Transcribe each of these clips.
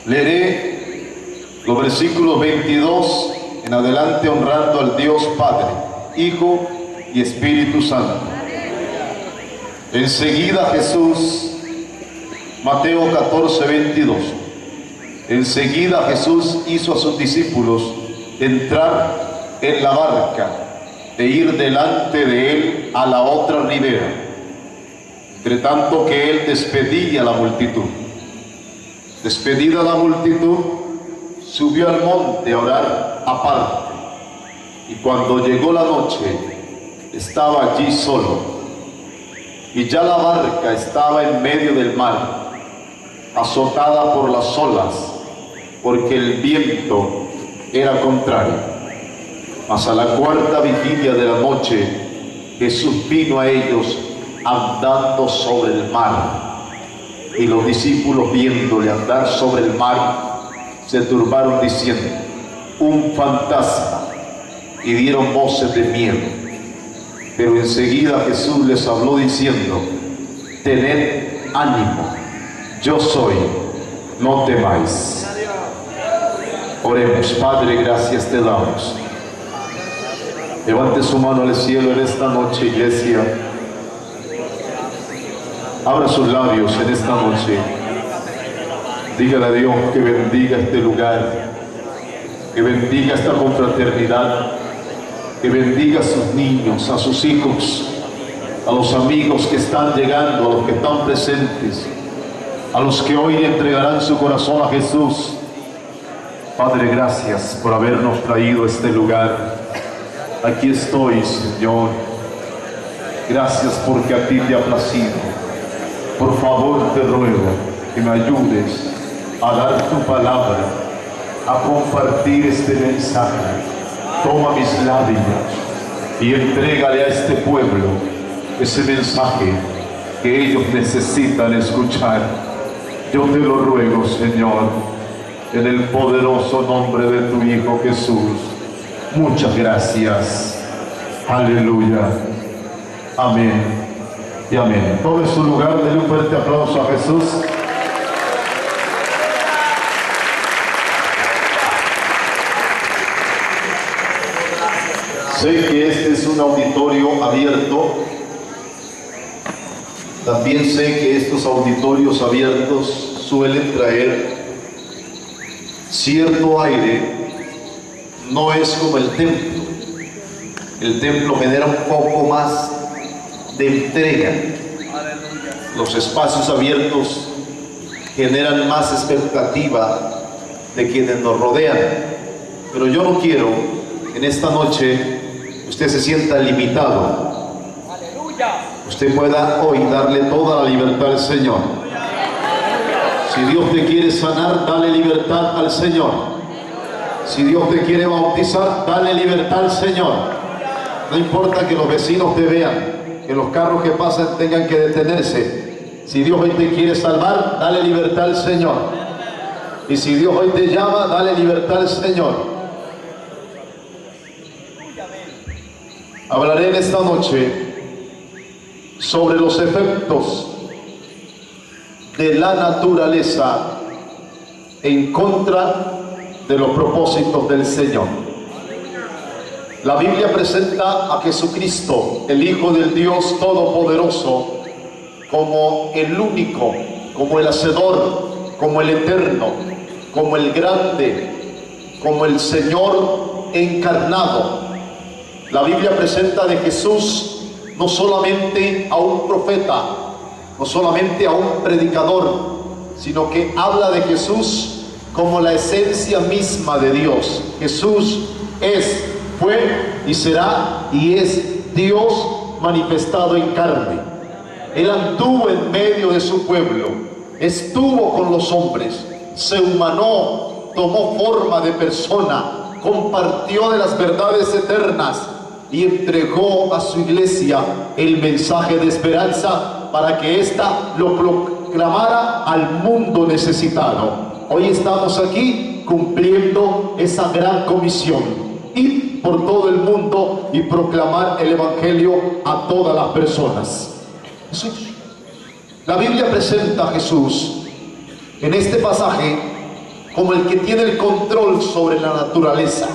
Leeré los versículos 22 en adelante, honrando al Dios Padre, Hijo y Espíritu Santo. Enseguida Jesús, Mateo 14, 22. Enseguida Jesús hizo a sus discípulos entrar en la barca e ir delante de él a la otra ribera, entre tanto que él despedía a la multitud. Despedida la multitud, subió al monte a orar aparte, y cuando llegó la noche, estaba allí solo, y ya la barca estaba en medio del mar, azotada por las olas, porque el viento era contrario. Mas a la cuarta vigilia de la noche, Jesús vino a ellos andando sobre el mar. Y los discípulos, viéndole andar sobre el mar, se turbaron diciendo: un fantasma, y dieron voces de miedo. Pero enseguida Jesús les habló diciendo: tened ánimo, yo soy, no temáis. Oremos. Padre, gracias te damos. Levante su mano al cielo en esta noche, iglesia. Abra sus labios en esta noche. Dígale a Dios que bendiga este lugar, que bendiga esta confraternidad, que bendiga a sus niños, a sus hijos, a los amigos que están llegando, a los que están presentes, a los que hoy entregarán su corazón a Jesús. Padre, gracias por habernos traído a este lugar. Aquí estoy, Señor. Gracias porque a ti te ha placido. Por favor, te ruego que me ayudes a dar tu palabra, a compartir este mensaje. Toma mis labios y entrégale a este pueblo ese mensaje que ellos necesitan escuchar. Yo te lo ruego, Señor, en el poderoso nombre de tu Hijo Jesús. Muchas gracias. Aleluya. Amén y amén. Todo en su lugar, denle un fuerte aplauso a Jesús. Sé que este es un auditorio abierto. También sé que estos auditorios abiertos suelen traer cierto aire. No es como el templo. El templo genera un poco más de entrega. Los espacios abiertos generan más expectativa de quienes nos rodean. Pero yo no quiero en esta noche usted se sienta limitado. Usted pueda hoy darle toda la libertad al Señor. Si Dios te quiere sanar, dale libertad al Señor. Si Dios te quiere bautizar, dale libertad al Señor. No importa que los vecinos te vean, que los carros que pasan tengan que detenerse. Si Dios hoy te quiere salvar, dale libertad al Señor. Y si Dios hoy te llama, dale libertad al Señor. Hablaré en esta noche sobre los efectos de la naturaleza en contra de los propósitos del Señor. La Biblia presenta a Jesucristo, el Hijo del Dios Todopoderoso, como el único, como el Hacedor, como el Eterno, como el Grande, como el Señor encarnado. La Biblia presenta de Jesús no solamente a un profeta, no solamente a un predicador, sino que habla de Jesús como la esencia misma de Dios. Jesús es, fue y será y es Dios manifestado en carne. Él anduvo en medio de su pueblo, estuvo con los hombres, se humanó, tomó forma de persona, compartió de las verdades eternas y entregó a su iglesia el mensaje de esperanza para que ésta lo proclamara al mundo necesitado. Hoy estamos aquí cumpliendo esa gran comisión: ir por todo el mundo y proclamar el evangelio a todas las personas. Jesús. La Biblia presenta a Jesús en este pasaje como el que tiene el control sobre la naturaleza.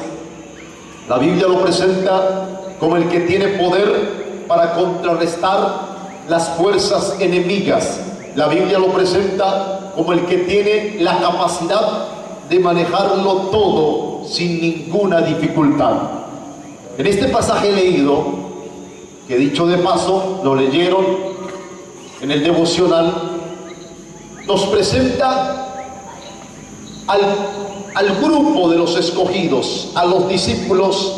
La Biblia lo presenta como el que tiene poder para contrarrestar las fuerzas enemigas. La Biblia lo presenta como el que tiene la capacidad de manejarlo todo sin ninguna dificultad. En este pasaje leído, que dicho de paso, lo leyeron en el devocional, nos presenta al grupo de los escogidos, a los discípulos,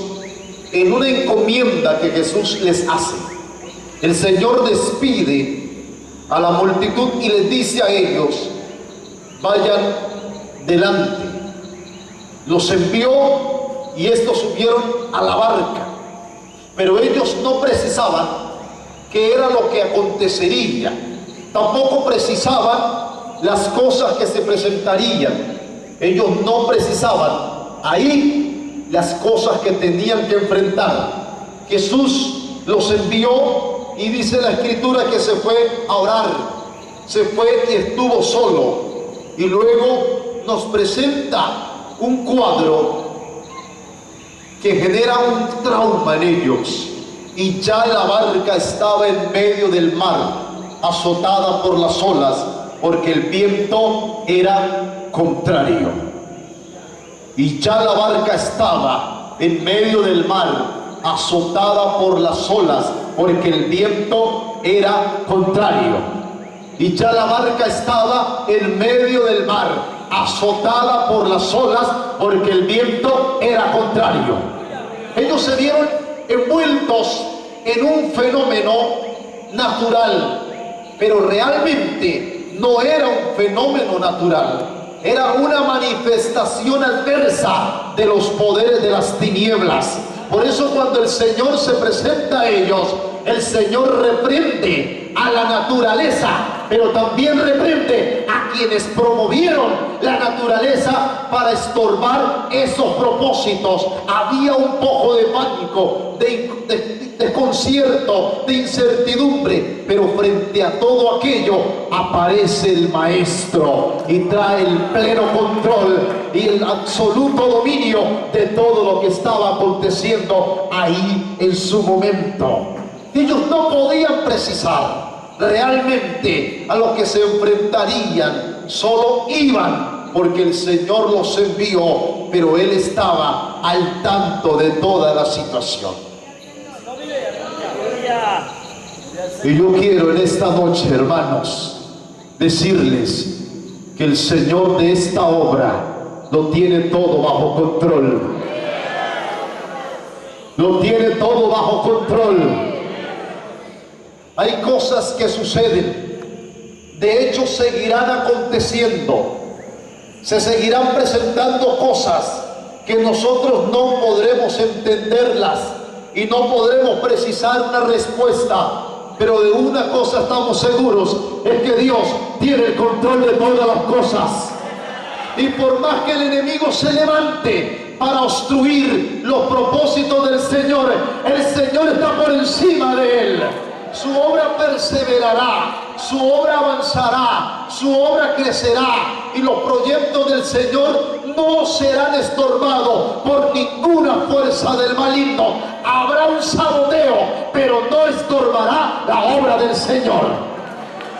en una encomienda que Jesús les hace. El Señor despide a la multitud y les dice a ellos: vayan delante. Los envió y estos subieron a la barca, pero ellos no precisaban qué era lo que acontecería, tampoco precisaban las cosas que se presentarían. Ellos no precisaban ahí las cosas que tenían que enfrentar. Jesús los envió y dice la Escritura que se fue a orar, se fue y estuvo solo. Y luego nos presenta un cuadro que genera un trauma en ellos. Y ya la barca estaba en medio del mar, azotada por las olas, porque el viento era contrario. Y ya la barca estaba en medio del mar, azotada por las olas, porque el viento era contrario. Y ya la barca estaba en medio del mar, azotada por las olas, porque el viento era contrario. Ellos se vieron envueltos en un fenómeno natural, pero realmente no era un fenómeno natural, era una manifestación adversa de los poderes de las tinieblas. Por eso cuando el Señor se presenta a ellos, el Señor reprende a la naturaleza, pero también reprende a quienes promovieron la naturaleza para estorbar esos propósitos. Había un poco de pánico, de desconcierto, de incertidumbre, pero frente a todo aquello aparece el Maestro y trae el pleno control y el absoluto dominio de todo lo que estaba aconteciendo ahí en su momento. Ellos no podían precisar realmente a lo que se enfrentarían, solo iban porque el Señor los envió, pero Él estaba al tanto de toda la situación. Y yo quiero en esta noche, hermanos, decirles que el Señor de esta obra lo tiene todo bajo control. Lo tiene todo bajo control. Hay cosas que suceden, de hecho seguirán aconteciendo, se seguirán presentando cosas que nosotros no podremos entenderlas y no podremos precisar una respuesta, pero de una cosa estamos seguros, es que Dios tiene el control de todas las cosas. Y por más que el enemigo se levante para obstruir los propósitos del Señor, el Señor está por encima de él. Su obra perseverará, su obra avanzará, su obra crecerá, y los proyectos del Señor no serán estorbados por ninguna fuerza del maligno. Habrá un saboteo, pero no estorbará la obra del Señor.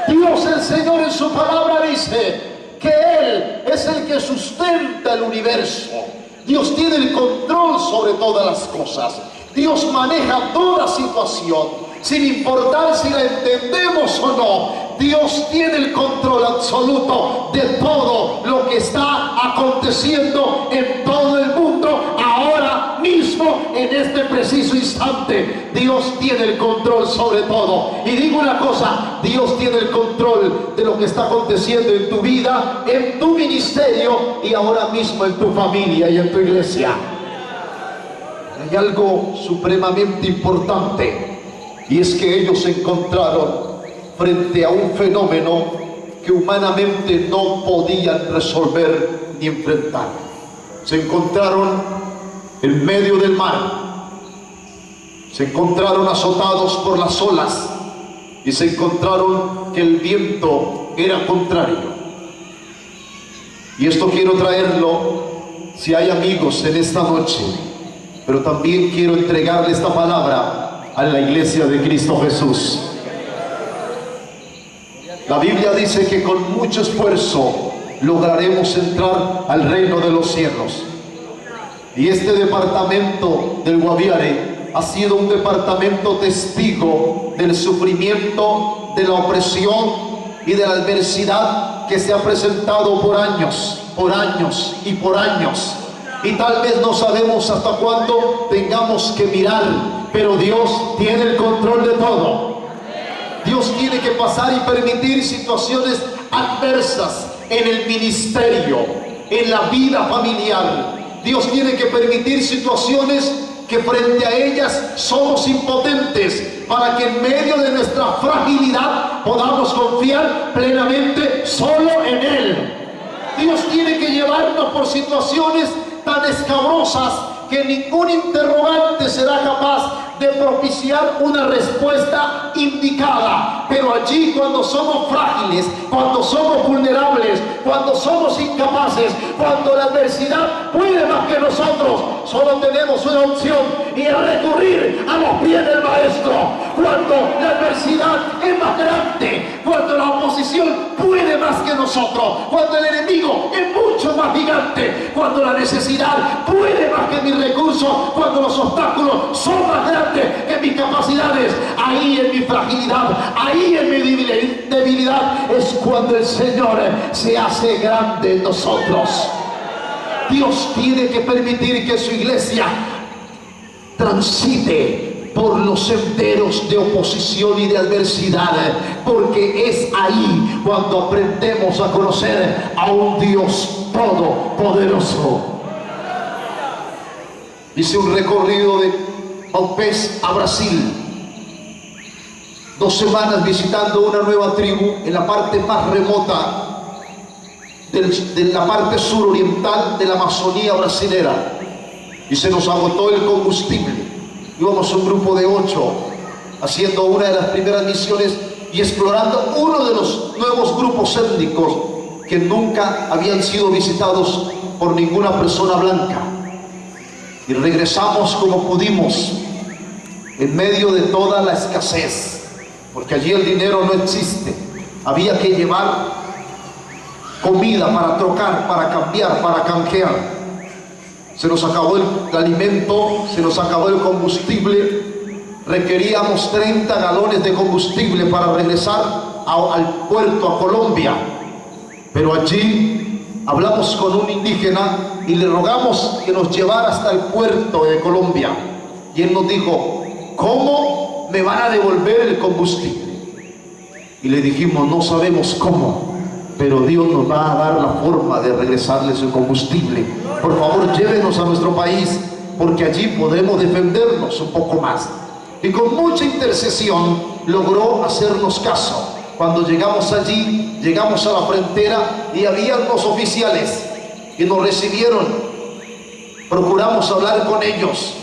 Dios el Señor en su palabra dice que Él es el que sustenta el universo. Dios tiene el control sobre todas las cosas. Dios maneja toda situación, sin importar si la entendemos o no. Dios tiene el control absoluto de todo lo que está aconteciendo en todo el mundo ahora mismo, en este preciso instante. Dios tiene el control sobre todo. Y digo una cosa, Dios tiene el control de lo que está aconteciendo en tu vida, en tu ministerio y ahora mismo en tu familia y en tu iglesia. Hay algo supremamente importante, y es que ellos se encontraron frente a un fenómeno que humanamente no podían resolver ni enfrentar. Se encontraron en medio del mar, se encontraron azotados por las olas y se encontraron que el viento era contrario. Y esto quiero traerlo, si hay amigos en esta noche, pero también quiero entregarle esta palabra a la iglesia de Cristo Jesús. La Biblia dice que con mucho esfuerzo lograremos entrar al reino de los cielos. Y este departamento del Guaviare ha sido un departamento testigo del sufrimiento, de la opresión y de la adversidad que se ha presentado por años y por años. Y tal vez no sabemos hasta cuándo tengamos que mirar, pero Dios tiene el control de todo. Dios tiene que pasar y permitir situaciones adversas en el ministerio, en la vida familiar. Dios tiene que permitir situaciones que frente a ellas somos impotentes, para que en medio de nuestra fragilidad podamos confiar plenamente solo en Él. Dios tiene que llevarnos por situaciones tan escabrosas que ningún interrogante será capaz de propiciar una respuesta indicada. Pero allí, cuando somos frágiles, cuando somos vulnerables, cuando somos incapaces, cuando la adversidad puede más que nosotros, solo tenemos una opción, y es recurrir a los pies del Maestro. Cuando la adversidad es más grande, cuando la oposición puede más que nosotros, cuando el enemigo es mucho más gigante, cuando la necesidad puede más que mis recursos, cuando los obstáculos son más grandes que mis capacidades, ahí en mi fragilidad, ahí en mi debilidad, es cuando el Señor se hace grande en nosotros. Dios tiene que permitir que su iglesia transite por los senderos de oposición y de adversidad, porque es ahí cuando aprendemos a conocer a un Dios todopoderoso. Hice un recorrido de Paupés a Brasil, 2 semanas visitando una nueva tribu en la parte más remota de la parte suroriental de la Amazonía brasilera, y se nos agotó el combustible. Íbamos un grupo de 8 haciendo una de las primeras misiones y explorando uno de los nuevos grupos étnicos que nunca habían sido visitados por ninguna persona blanca. Y regresamos como pudimos, en medio de toda la escasez, porque allí el dinero no existe. Había que llevar comida para trocar, para cambiar, para canjear. Se nos acabó el alimento, se nos acabó el combustible. Requeríamos 30 galones de combustible para regresar al puerto, a Colombia. Pero allí hablamos con un indígena y le rogamos que nos llevara hasta el puerto de Colombia. Y él nos dijo: ¿cómo me van a devolver el combustible? Y le dijimos: no sabemos cómo, pero Dios nos va a dar la forma de regresarles el combustible. Por favor, llévenos a nuestro país, porque allí podremos defendernos un poco más. Y con mucha intercesión logró hacernos caso. Cuando llegamos allí, llegamos a la frontera y había unos oficiales que nos recibieron. Procuramos hablar con ellos.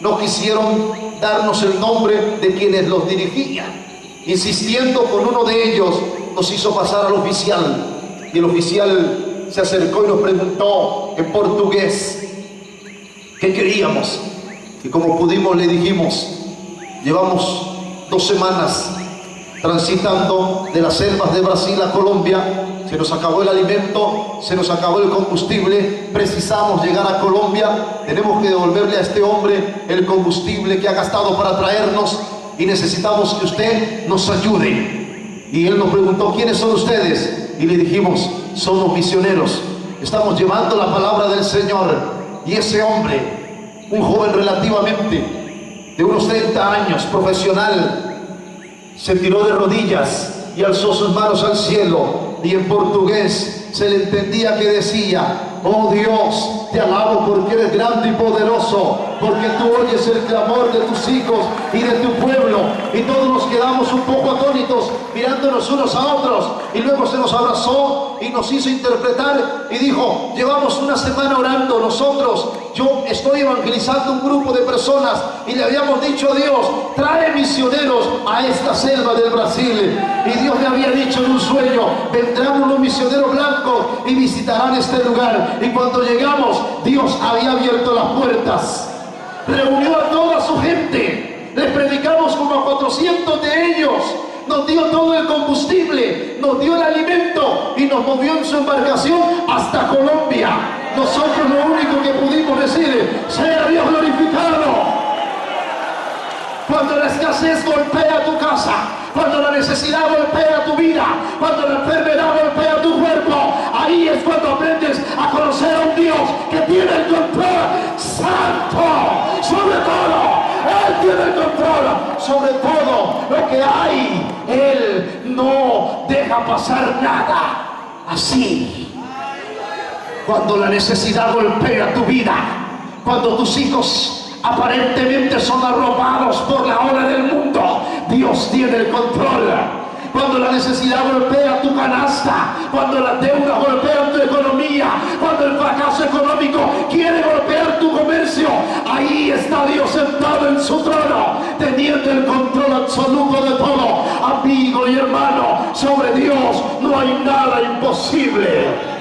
No quisieron darnos el nombre de quienes los dirigían. Insistiendo con uno de ellos, nos hizo pasar al oficial. Y el oficial se acercó y nos preguntó en portugués qué queríamos. Y como pudimos le dijimos: llevamos 2 semanas transitando de las selvas de Brasil a Colombia. Se nos acabó el alimento, se nos acabó el combustible, precisamos llegar a Colombia, tenemos que devolverle a este hombre el combustible que ha gastado para traernos y necesitamos que usted nos ayude. Y él nos preguntó: ¿quiénes son ustedes? Y le dijimos: somos misioneros, estamos llevando la palabra del Señor. Y ese hombre, un joven relativamente de unos 30 años, profesional, se tiró de rodillas y alzó sus manos al cielo, y en portugués se le entendía que decía: Oh Dios, te alabo porque eres grande y poderoso, porque tú oyes el clamor de tus hijos y de tu pueblo. Y todos nos quedamos un poco atónitos, mirándonos unos a otros. Y luego se nos abrazó y nos hizo interpretar y dijo: llevamos una semana orando nosotros. Yo estoy evangelizando un grupo de personas y le habíamos dicho a Dios: trae misioneros a esta selva del Brasil. Y Dios le había dicho en un sueño: vendrán unos misioneros blancos y visitarán este lugar. Y cuando llegamos, Dios había abierto las puertas, reunió a toda su gente, les predicamos como a 400 de ellos, nos dio todo el combustible, nos dio el alimento y nos movió en su embarcación hasta Colombia. Nosotros lo único que pudimos decir: sea Dios glorificado. Cuando la escasez golpea tu casa, cuando la necesidad golpea tu vida, cuando la enfermedad golpea tu cuerpo, ahí es cuando aprendes a conocer a un Dios que tiene el control santo sobre todo. Él tiene el control sobre todo lo que hay. Él no deja pasar nada así. Cuando la necesidad golpea tu vida, cuando tus hijos aparentemente son arrobados por la ola del mundo, Dios tiene el control. Cuando la necesidad golpea tu canasta, cuando las deudas golpean tu economía, cuando el fracaso económico quiere golpear tu comercio, ahí está Dios sentado en su trono, teniendo el control absoluto de todo. Amigo y hermano, sobre Dios no hay nada imposible.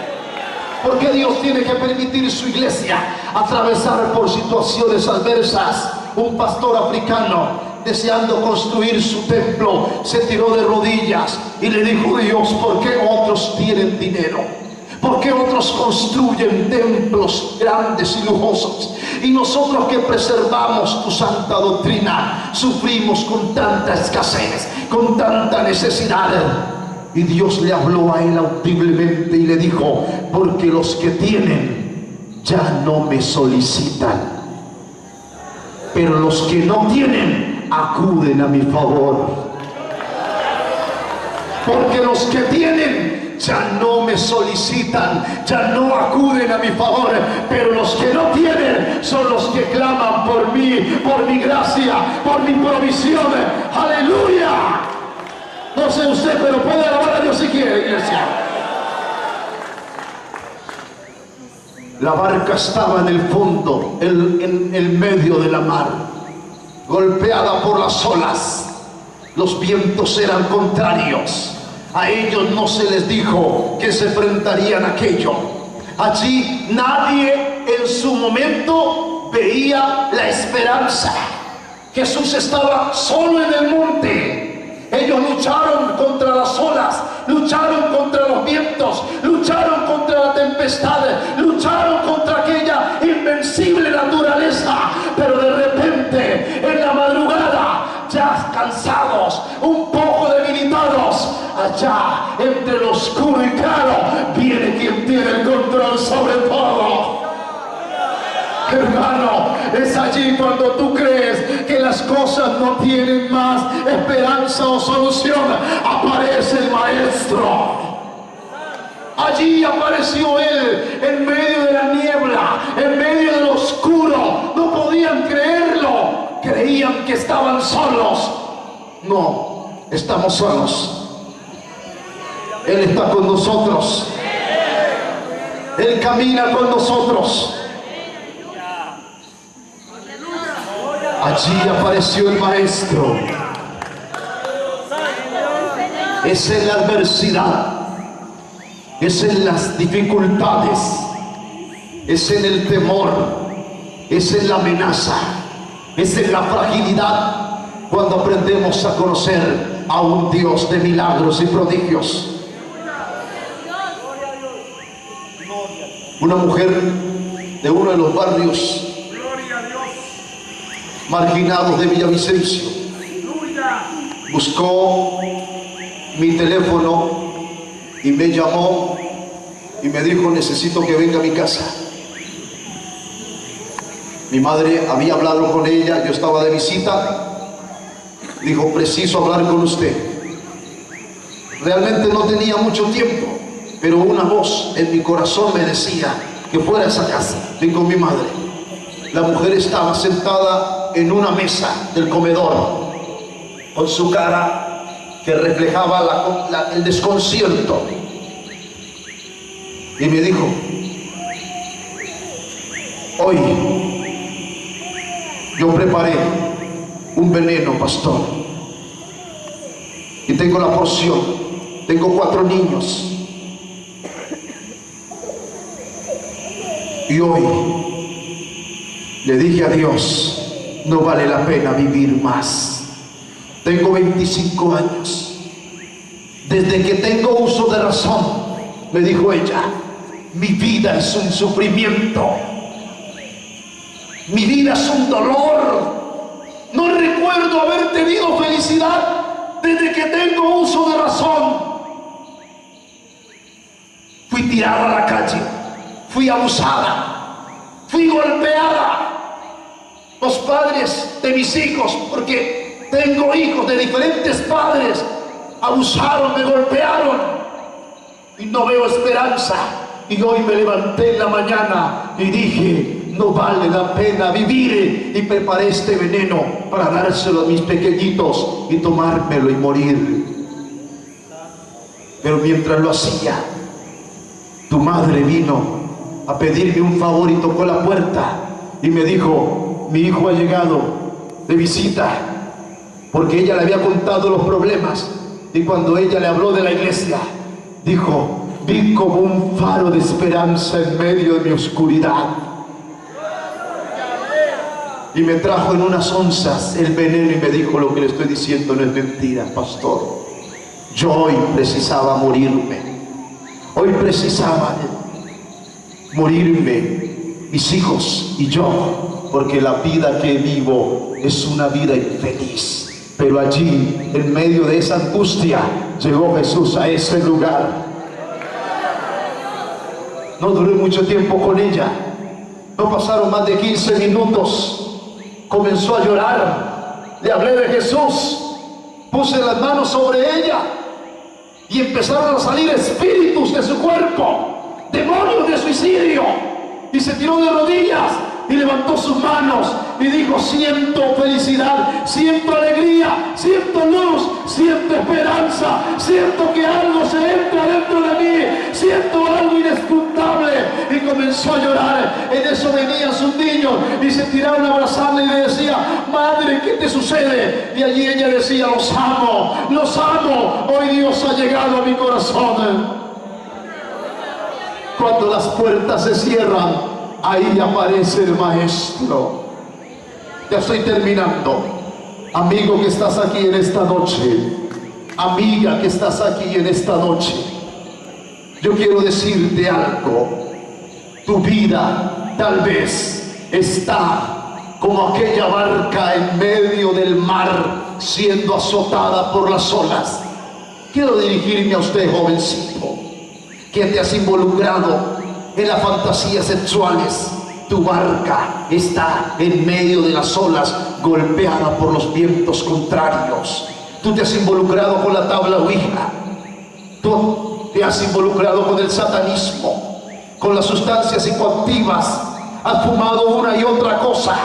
¿Por qué Dios tiene que permitir su iglesia atravesar por situaciones adversas? Un pastor africano, deseando construir su templo, se tiró de rodillas y le dijo: Dios, ¿por qué otros tienen dinero? ¿Por qué otros construyen templos grandes y lujosos? Y nosotros que preservamos tu santa doctrina, sufrimos con tanta escasez, con tanta necesidad. Y Dios le habló a él audiblemente y le dijo: porque los que tienen ya no me solicitan, pero los que no tienen acuden a mi favor. Porque los que tienen ya no me solicitan, ya no acuden a mi favor, pero los que no tienen son los que claman por mí, por mi gracia, por mi provisión. ¡Aleluya! No sé usted, pero puede alabar a Dios si quiere, iglesia. La barca estaba en el fondo, en el medio de la mar, golpeada por las olas. Los vientos eran contrarios. A ellos no se les dijo que se enfrentarían a aquello. Allí nadie en su momento veía la esperanza. Jesús estaba solo en el monte. Ellos lucharon contra las olas, lucharon contra los vientos, lucharon contra la tempestad, lucharon contra aquella invencible naturaleza. Pero de repente, en la madrugada, ya cansados, un poco debilitados, allá entre lo oscuro y claro, viene quien tiene el control sobre todo. Hermano, es allí cuando tú crees que las cosas no tienen más esperanza o solución, aparece el Maestro. Allí apareció Él, en medio de la niebla, en medio de lo oscuro. No podían creerlo, creían que estaban solos. No, estamos solos. Él está con nosotros. Él camina con nosotros. Allí apareció el Maestro. Es en la adversidad, es en las dificultades, es en el temor, es en la amenaza, es en la fragilidad, cuando aprendemos a conocer a un Dios de milagros y prodigios. Una mujer de uno de los barrios marginados de Villavicencio buscó mi teléfono y me llamó y me dijo: necesito que venga a mi casa. Mi madre había hablado con ella, yo estaba de visita. Dijo: preciso hablar con usted. Realmente no tenía mucho tiempo, pero una voz en mi corazón me decía: que fuera a esa casa. Fui con mi madre. La mujer estaba sentada en una mesa del comedor, con su cara que reflejaba el desconcierto. Y me dijo: hoy yo preparé un veneno, pastor, y tengo la porción. Tengo 4 niños. Y hoy le dije a Dios: no vale la pena vivir más. Tengo 25 años. Desde que tengo uso de razón, me dijo ella, mi vida es un sufrimiento. Mi vida es un dolor. No recuerdo haber tenido felicidad desde que tengo uso de razón. Fui tirada a la calle. Fui abusada. Fui golpeada. Los padres de mis hijos, porque tengo hijos de diferentes padres, abusaron, me golpearon. Y no veo esperanza. Y hoy me levanté en la mañana y dije: no vale la pena vivir, y preparé este veneno para dárselo a mis pequeñitos y tomármelo y morir. Pero mientras lo hacía, tu madre vino a pedirme un favor y tocó la puerta y me dijo: mi hijo ha llegado de visita, porque ella le había contado los problemas, y cuando ella le habló de la iglesia, dijo: vi como un faro de esperanza en medio de mi oscuridad. Y me trajo en unas onzas el veneno y me dijo: lo que le estoy diciendo no es mentira, pastor. Yo hoy precisaba morirme. Hoy precisaba morirme, mis hijos y yo, porque la vida que vivo es una vida infeliz. Pero allí, en medio de esa angustia, llegó Jesús a ese lugar. No duré mucho tiempo con ella. No pasaron más de 15 minutos. Comenzó a llorar. Le hablé de Jesús. Puse las manos sobre ella y empezaron a salir espíritus de su cuerpo, demonios de suicidio. Y se tiró de rodillas y levantó sus manos y dijo: siento felicidad, siento alegría, siento luz, siento esperanza, siento que algo se entra dentro de mí, siento algo inescrutable. Y comenzó a llorar. En eso venían sus niños y se tiraron a abrazarle y le decía: madre, ¿qué te sucede? Y allí ella decía: los amo, los amo. Hoy Dios ha llegado a mi corazón. Cuando las puertas se cierran, ahí aparece el maestro. Ya estoy terminando. Amigo que estás aquí en esta noche, amiga que estás aquí en esta noche, yo quiero decirte algo. Tu vida tal vez está como aquella barca en medio del mar, siendo azotada por las olas. Quiero dirigirme a usted, jovencito, que te has involucrado en las fantasías sexuales. Tu barca está en medio de las olas, golpeada por los vientos contrarios. Tú te has involucrado con la tabla ouija. Tú te has involucrado con el satanismo, con las sustancias psicoactivas. Has fumado una y otra cosa.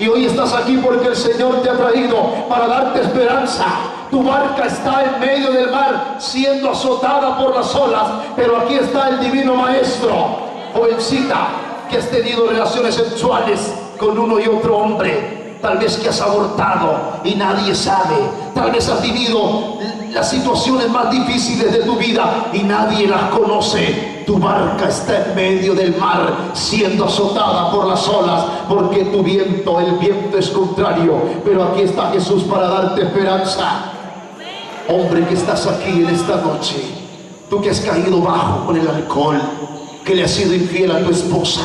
Y hoy estás aquí porque el Señor te ha traído para darte esperanza. Tu barca está en medio del mar, siendo azotada por las olas, pero aquí está el divino maestro. Jovencita, que has tenido relaciones sexuales con uno y otro hombre, tal vez que has abortado y nadie sabe, tal vez has vivido las situaciones más difíciles de tu vida y nadie las conoce. Tu barca está en medio del mar, siendo azotada por las olas, porque tu viento, el viento es contrario, pero aquí está Jesús para darte esperanza. Hombre que estás aquí en esta noche, tú que has caído bajo con el alcohol, que le has sido infiel a tu esposa,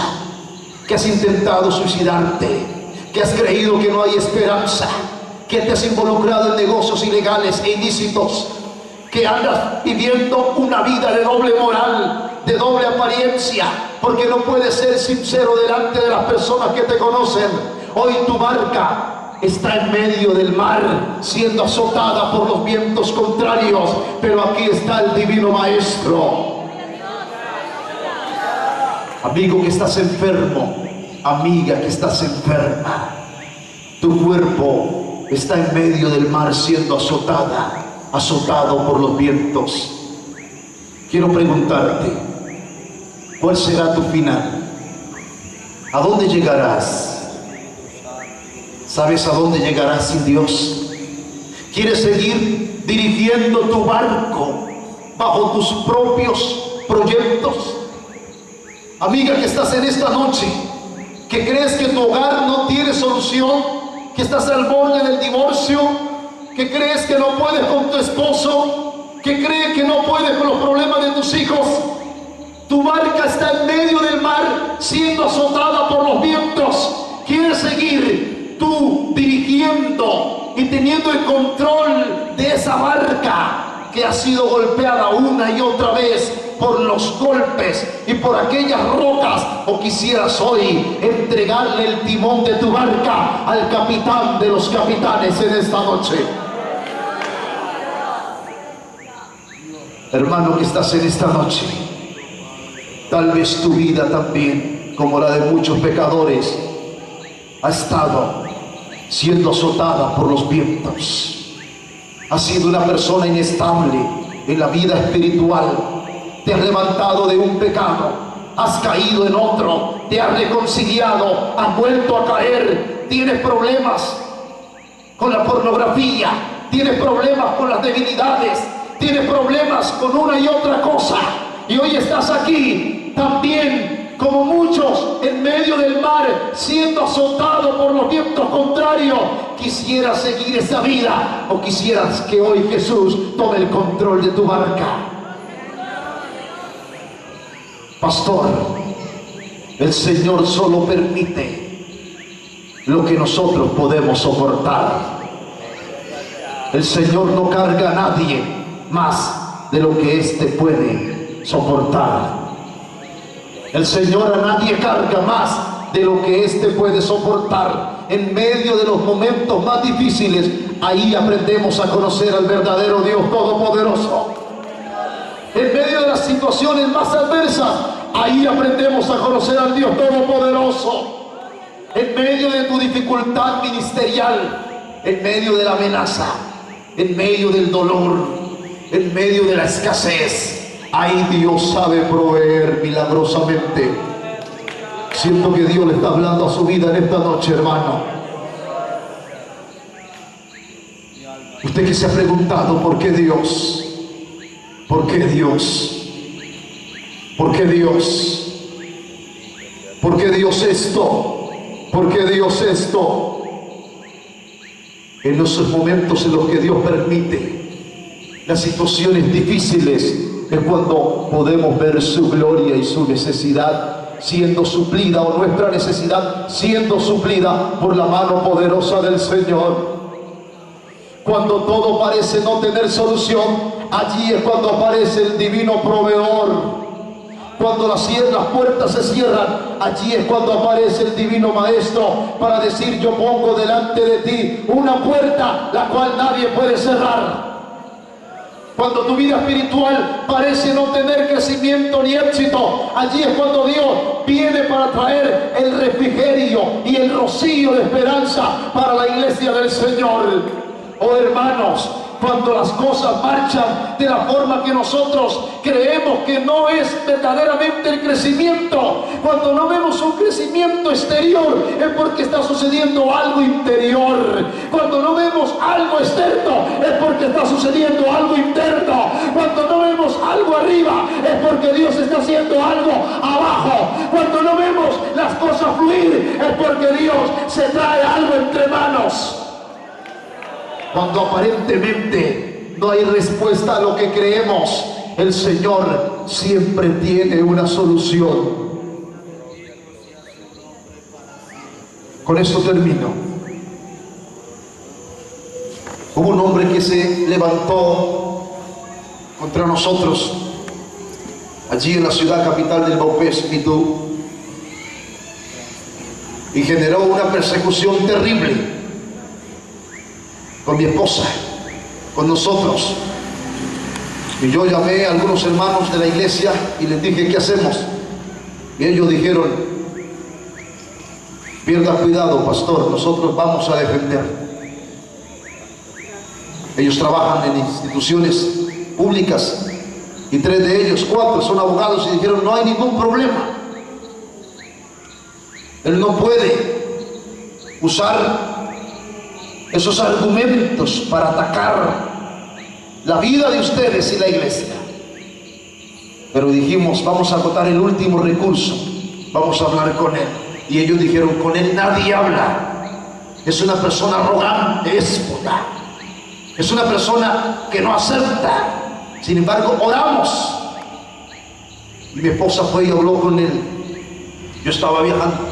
que has intentado suicidarte, que has creído que no hay esperanza, que te has involucrado en negocios ilegales e ilícitos, que andas viviendo una vida de doble moral, de doble apariencia, porque no puedes ser sincero delante de las personas que te conocen. Hoy tu barca está en medio del mar, siendo azotada por los vientos contrarios, pero aquí está el divino maestro. Amigo que estás enfermo, amiga que estás enferma, tu cuerpo está en medio del mar siendo azotado por los vientos. Quiero preguntarte, ¿cuál será tu final? ¿A dónde llegarás? ¿Sabes a dónde llegarás sin Dios? ¿Quieres seguir dirigiendo tu barco bajo tus propios proyectos? Amiga que estás en esta noche, que crees que tu hogar no tiene solución, que estás al borde del divorcio, que crees que no puedes con tu esposo, que crees que no puedes con los problemas de tus hijos. Tu barca está en medio del mar siendo azotada por los vientos. ¿Quieres seguir tú dirigiendo y teniendo el control de esa barca que ha sido golpeada una y otra vez por los golpes y por aquellas rocas? ¿O quisieras hoy entregarle el timón de tu barca al capitán de los capitanes en esta noche? Hermano que estás en esta noche, tal vez tu vida también, como la de muchos pecadores, ha estado siendo azotada por los vientos. Has sido una persona inestable en la vida espiritual. Te has levantado de un pecado, has caído en otro, te has reconciliado, has vuelto a caer. Tienes problemas con la pornografía, tienes problemas con las debilidades, tienes problemas con una y otra cosa. Y hoy estás aquí también, como muchos, en medio del mar, siendo azotado por los vientos contrarios. ¿Quisieras seguir esa vida o quisieras que hoy Jesús tome el control de tu barca? Pastor, el Señor solo permite lo que nosotros podemos soportar. El Señor no carga a nadie más de lo que éste puede soportar. El Señor a nadie carga más de lo que éste puede soportar. En medio de los momentos más difíciles, ahí aprendemos a conocer al verdadero Dios Todopoderoso. En medio de las situaciones más adversas, ahí aprendemos a conocer al Dios Todopoderoso. En medio de tu dificultad ministerial, en medio de la amenaza, en medio del dolor, en medio de la escasez, ahí Dios sabe proveer milagrosamente. Siento que Dios le está hablando a su vida en esta noche, hermano. Usted que se ha preguntado ¿por qué Dios? ¿Por qué Dios? ¿Por qué Dios? ¿Por qué Dios esto? ¿Por qué Dios esto? En esos momentos en los que Dios permite las situaciones difíciles es cuando podemos ver su gloria y su necesidad siendo suplida, o nuestra necesidad siendo suplida por la mano poderosa del Señor. Cuando todo parece no tener solución, allí es cuando aparece el divino proveedor. Cuando las puertas se cierran, allí es cuando aparece el divino maestro para decir: yo pongo delante de ti una puerta la cual nadie puede cerrar. Cuando tu vida espiritual parece no tener crecimiento ni éxito, allí es cuando Dios viene para traer el refrigerio y el rocío de esperanza para la iglesia del Señor. Oh hermanos, cuando las cosas marchan de la forma que nosotros creemos que no es verdaderamente el crecimiento, cuando no vemos un crecimiento exterior, es porque está sucediendo algo interior. Cuando no vemos algo externo, es porque está sucediendo algo interno. Cuando no vemos algo arriba, es porque Dios está haciendo algo abajo. Cuando no vemos las cosas fluir, es porque Dios se trae algo entre manos. Cuando aparentemente no hay respuesta a lo que creemos, el Señor siempre tiene una solución. Con esto termino. Hubo un hombre que se levantó contra nosotros allí en la ciudad capital del Baupés, Pitú, y generó una persecución terrible con mi esposa, con nosotros. Y yo llamé a algunos hermanos de la iglesia y les dije: ¿qué hacemos? Y ellos dijeron: pierda cuidado, pastor, nosotros vamos a defender. Ellos trabajan en instituciones públicas y 3 de ellos, 4 son abogados, y dijeron: no hay ningún problema. Él no puede usar esos argumentos para atacar la vida de ustedes y la iglesia. Pero dijimos: vamos a agotar el último recurso, vamos a hablar con él. Y ellos dijeron: con él nadie habla, es una persona arrogante, déspota, es una persona que no acepta. Sin embargo, oramos, y mi esposa fue y habló con él. Yo estaba viajando